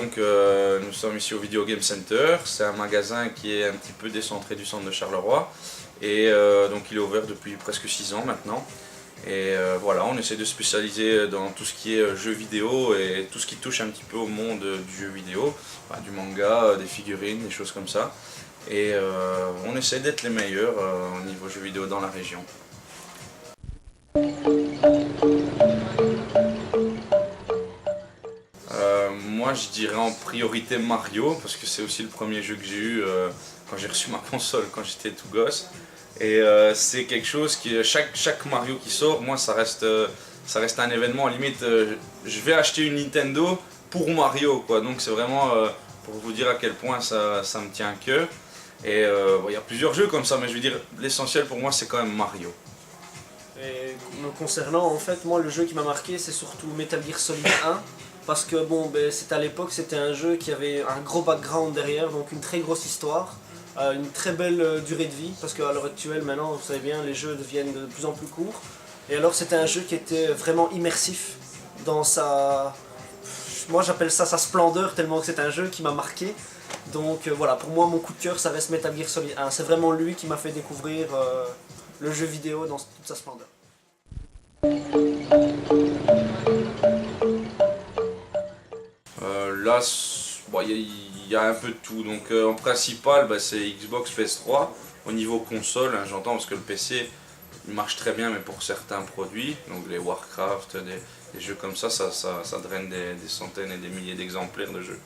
donc nous sommes ici au Video Game Center. C'est un magasin qui est un petit peu décentré du centre de Charleroi. Et donc il est ouvert depuis presque 6 ans maintenant. Et voilà, on essaie de se spécialiser dans tout ce qui est jeux vidéo et tout ce qui touche un petit peu au monde du jeu vidéo, du manga, des figurines, des choses comme ça. Et on essaie d'être les meilleurs au niveau jeux vidéo dans la région. Moi je dirais en priorité Mario, parce que c'est aussi le premier jeu que j'ai eu quand j'ai reçu ma console quand j'étais tout gosse. Et c'est quelque chose qui, chaque Mario qui sort, moi ça reste un événement, limite je vais acheter une Nintendo pour Mario quoi. Donc c'est vraiment pour vous dire à quel point ça me tient à cœur. Et il y a plusieurs jeux comme ça, mais je veux dire l'essentiel pour moi c'est quand même Mario. Et me concernant, en fait, moi le jeu qui m'a marqué c'est surtout Metal Gear Solid 1. Parce que bon, c'était à l'époque, c'était un jeu qui avait un gros background derrière, donc une très grosse histoire, une très belle durée de vie, parce qu'à l'heure actuelle, maintenant, vous savez bien, les jeux deviennent de plus en plus courts. Et alors c'était un jeu qui était vraiment immersif dans sa... Moi j'appelle ça sa splendeur, tellement que c'est un jeu qui m'a marqué. Donc voilà, pour moi mon coup de cœur ça reste Metal Gear Solid 1. C'est vraiment lui qui m'a fait découvrir le jeu vidéo dans toute sa splendeur. Là, il y a un peu de tout. Donc en principal, c'est Xbox PS3. Au niveau console, hein, j'entends parce que le PC il marche très bien, mais pour certains produits, donc les Warcraft, des jeux comme ça draine des centaines et des milliers d'exemplaires de jeux.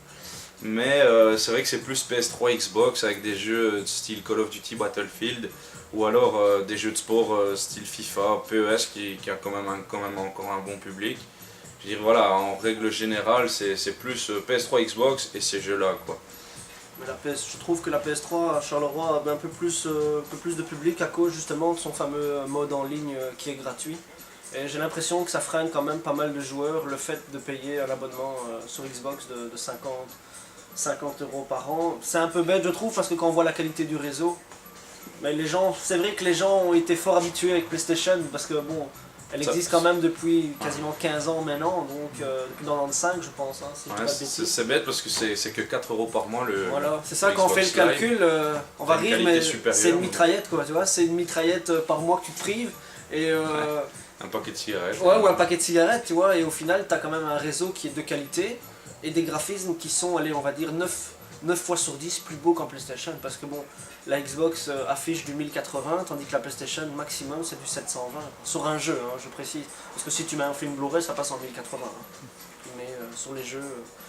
Mais c'est vrai que c'est plus PS3, Xbox avec des jeux style Call of Duty, Battlefield, ou alors des jeux de sport style FIFA, PES qui a quand même encore un bon public. Je veux dire, voilà, en règle générale, c'est plus PS3, Xbox et ces jeux-là, quoi. Mais je trouve que la PS3 à Charleroi a un peu plus de public à cause justement de son fameux mode en ligne qui est gratuit. Et j'ai l'impression que ça freine quand même pas mal de joueurs, le fait de payer un abonnement sur Xbox de 50 € par an. C'est un peu bête je trouve, parce que quand on voit la qualité du réseau, mais c'est vrai que les gens ont été fort habitués avec PlayStation, parce que bon, elle existe quand même depuis quasiment 15 ans maintenant, donc depuis 95 je pense. Hein, si ouais, c'est bête parce que c'est que 4 € par mois le. Voilà, c'est ça quand on fait le calcul, on va rire, mais c'est une mitraillette quoi, tu vois, c'est une mitraillette par mois que tu te prives. Et un paquet de cigarettes. Ouais, ou un paquet de cigarettes, tu vois, et au final tu as quand même un réseau qui est de qualité et des graphismes qui sont, allez, on va dire 9 fois sur 10 plus beaux qu'en PlayStation, parce que bon, la Xbox affiche du 1080, tandis que la PlayStation maximum c'est du 720, sur un jeu, hein, je précise, parce que si tu mets un film Blu-ray ça passe en 1080, hein. Mais sur les jeux,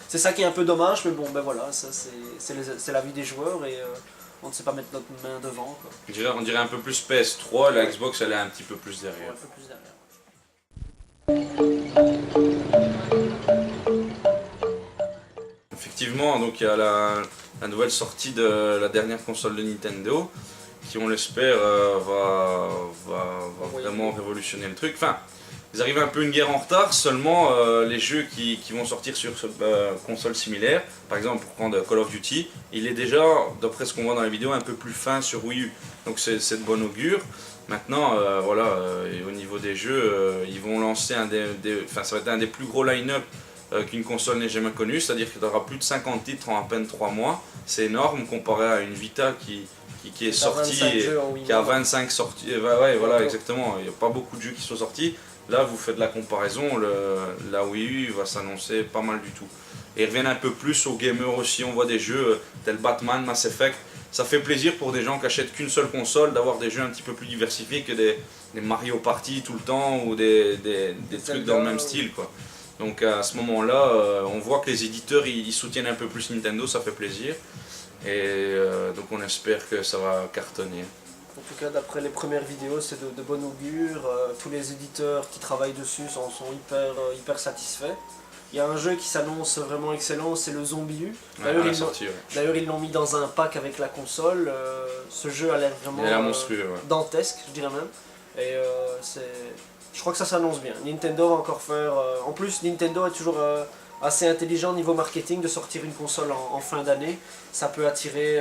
c'est ça qui est un peu dommage, mais bon, ben voilà, ça c'est la vie des joueurs et on ne sait pas mettre notre main devant, quoi. On dirait un peu plus PS3, la Xbox elle est un petit peu plus derrière. Un peu plus derrière. Effectivement, donc il y a la nouvelle sortie de la dernière console de Nintendo, qui on l'espère va vraiment révolutionner le truc. Enfin, ils arrivent un peu une guerre en retard, seulement les jeux qui vont sortir sur cette console similaire, par exemple pour prendre Call of Duty, il est déjà, d'après ce qu'on voit dans la vidéo, un peu plus fin sur Wii U. Donc c'est de bon augure. Maintenant, voilà, et au niveau des jeux, ils vont lancer ça va être un des plus gros line-up qu'une console n'ait jamais connu, c'est-à-dire qu'il y aura plus de 50 titres en à peine 3 mois. C'est énorme comparé à une Vita qui est sortie, qui a 25 sorties. Ouais, voilà, exactement. Il n'y a pas beaucoup de jeux qui sont sortis. Là, vous faites la comparaison, la Wii U va s'annoncer pas mal du tout. Et ils reviennent un peu plus aux gamers aussi. On voit des jeux tels Batman, Mass Effect. Ça fait plaisir pour des gens qui achètent qu'une seule console d'avoir des jeux un petit peu plus diversifiés que des Mario Party tout le temps ou des trucs dans le même style, quoi. Donc à ce moment-là, on voit que les éditeurs ils soutiennent un peu plus Nintendo, ça fait plaisir. Et donc on espère que ça va cartonner. En tout cas, d'après les premières vidéos, c'est de bon augure. Tous les éditeurs qui travaillent dessus sont hyper satisfaits. Il y a un jeu qui s'annonce vraiment excellent, c'est le Zombie U. D'ailleurs, ils l'ont mis dans un pack avec la console. Ce jeu a l'air vraiment monstrueux, ouais. Dantesque, je dirais même. Et je crois que ça s'annonce bien. Nintendo va encore faire... En plus, Nintendo est toujours assez intelligent au niveau marketing de sortir une console en fin d'année. Ça peut attirer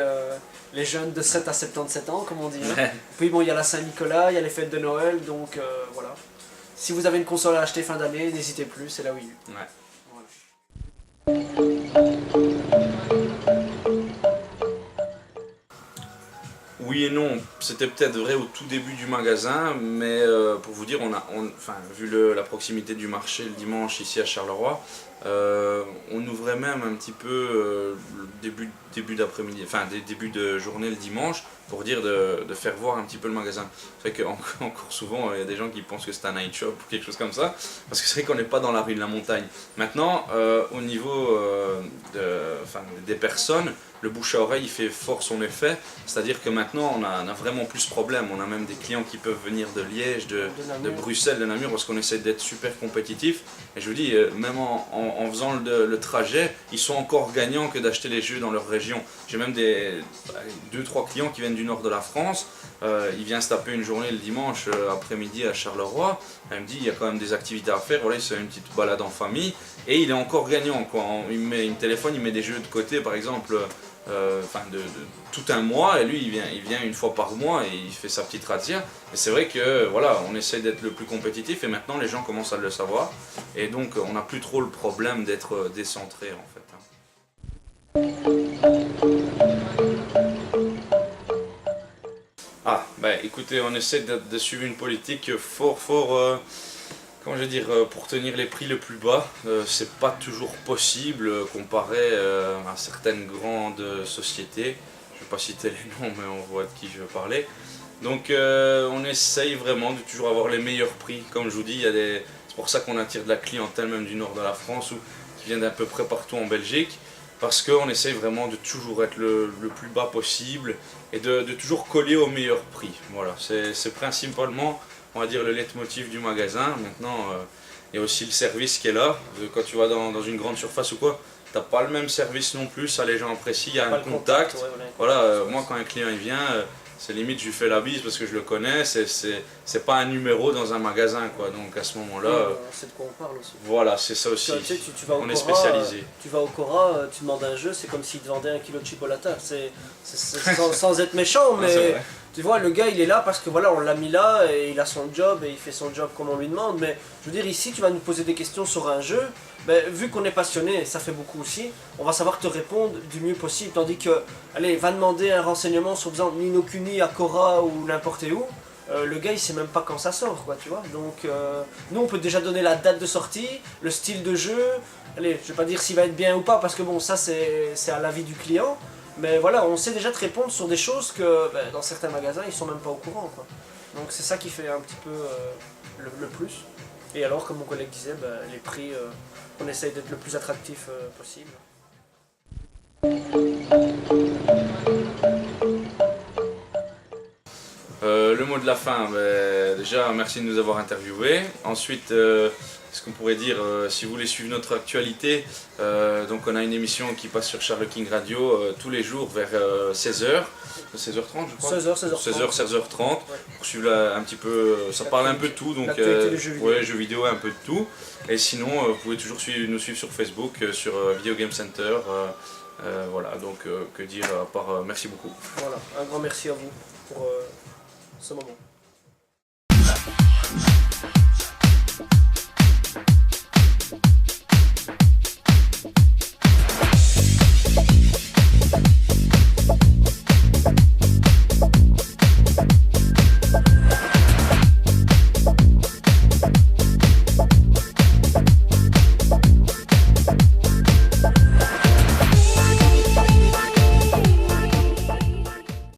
les jeunes de 7 à 77 ans, comme on dit. Hein. Puis bon, il y a la Saint-Nicolas, il y a les fêtes de Noël, donc voilà. Si vous avez une console à acheter fin d'année, n'hésitez plus, c'est la Wii U. Ouais. Voilà. Oui et non, c'était peut-être vrai au tout début du magasin, mais pour vous dire, enfin, vu la proximité du marché le dimanche ici à Charleroi, on ouvrait même un petit peu le début d'après-midi, enfin début de journée le dimanche, pour dire de faire voir un petit peu le magasin. C'est vrai qu'encore souvent, il y a des gens qui pensent que c'est un night shop ou quelque chose comme ça, parce que c'est vrai qu'on n'est pas dans la rue de la montagne. Maintenant, au niveau des personnes, le bouche à oreille il fait fort son effet, c'est-à-dire que maintenant on a vraiment plus de problèmes, on a même des clients qui peuvent venir de Liège, de Bruxelles, de Namur, parce qu'on essaie d'être super compétitif, et je vous dis, même en faisant le trajet, ils sont encore gagnants que d'acheter les jeux dans leur région. J'ai même 2-3 clients qui viennent du nord de la France, il vient se taper une journée le dimanche après-midi à Charleroi, il me dit il y a quand même des activités à faire, voilà, il se fait une petite balade en famille, et il est encore gagnant, quoi. Il me téléphone, il met des jeux de côté par exemple, de tout un mois, et lui il vient une fois par mois et il fait sa petite razzia. Et c'est vrai que voilà, on essaie d'être le plus compétitif, et maintenant les gens commencent à le savoir, et donc on n'a plus trop le problème d'être décentré en fait. Ah, bah écoutez, on essaie de suivre une politique fort, comment je vais dire, pour tenir les prix le plus bas. C'est pas toujours possible comparé à certaines grandes sociétés. Je vais pas citer les noms, mais on voit de qui je veux parler. Donc on essaye vraiment de toujours avoir les meilleurs prix. Comme je vous dis, c'est pour ça qu'on attire de la clientèle même du nord de la France, ou qui vient d'à peu près partout en Belgique. Parce qu'on essaye vraiment de toujours être le plus bas possible, et de toujours coller au meilleur prix. Voilà, c'est principalement, on va dire, le leitmotiv du magasin. Maintenant, il y a aussi le service qui est là. Quand tu vas dans une grande surface ou quoi, t'as pas le même service non plus, ça les gens apprécient, il y a un contact. Ouais, Voilà, moi quand un client il vient, c'est limite je lui fais la bise parce que je le connais, c'est pas un numéro dans un magasin, quoi. Donc à ce moment-là, c'est de quoi on parle aussi. voilà, c'est ça aussi. Tu sais, tu vas au on est Cora, spécialisé. Tu vas au Cora, tu demandes un jeu, c'est comme s'il te vendait un kilo de chipolata. C'est sans être méchant, mais tu vois, le gars il est là parce que voilà, on l'a mis là et il a son job et il fait son job comme on lui demande. Mais je veux dire, ici tu vas nous poser des questions sur un jeu, ben, vu qu'on est passionné, ça fait beaucoup aussi, on va savoir te répondre du mieux possible. Tandis que, allez, va demander un renseignement sur exemple Ni no Kuni à Cora ou n'importe où. Le gars il sait même pas quand ça sort, quoi, tu vois. Donc nous on peut déjà donner la date de sortie, le style de jeu. Allez, je vais pas dire s'il va être bien ou pas parce que bon, ça c'est à l'avis du client. Mais voilà, on sait déjà te répondre sur des choses que dans certains magasins ils sont même pas au courant, quoi. Donc c'est ça qui fait un petit peu le plus. Et alors, comme mon collègue disait, les prix, on essaye d'être le plus attractif possible. Le mot de la fin, déjà merci de nous avoir interviewés. Ensuite, ce qu'on pourrait dire, si vous voulez suivre notre actualité, donc on a une émission qui passe sur Charles King Radio tous les jours vers 16h, 16h30 je crois. 16h30, Ouais. pour suivre un petit peu, ça parle un peu de tout, donc jeux vidéo, un peu de tout. Et sinon, vous pouvez toujours nous suivre sur Facebook, sur Video Game Center. Voilà, donc que dire à part merci beaucoup. Voilà, un grand merci à vous pour ce moment.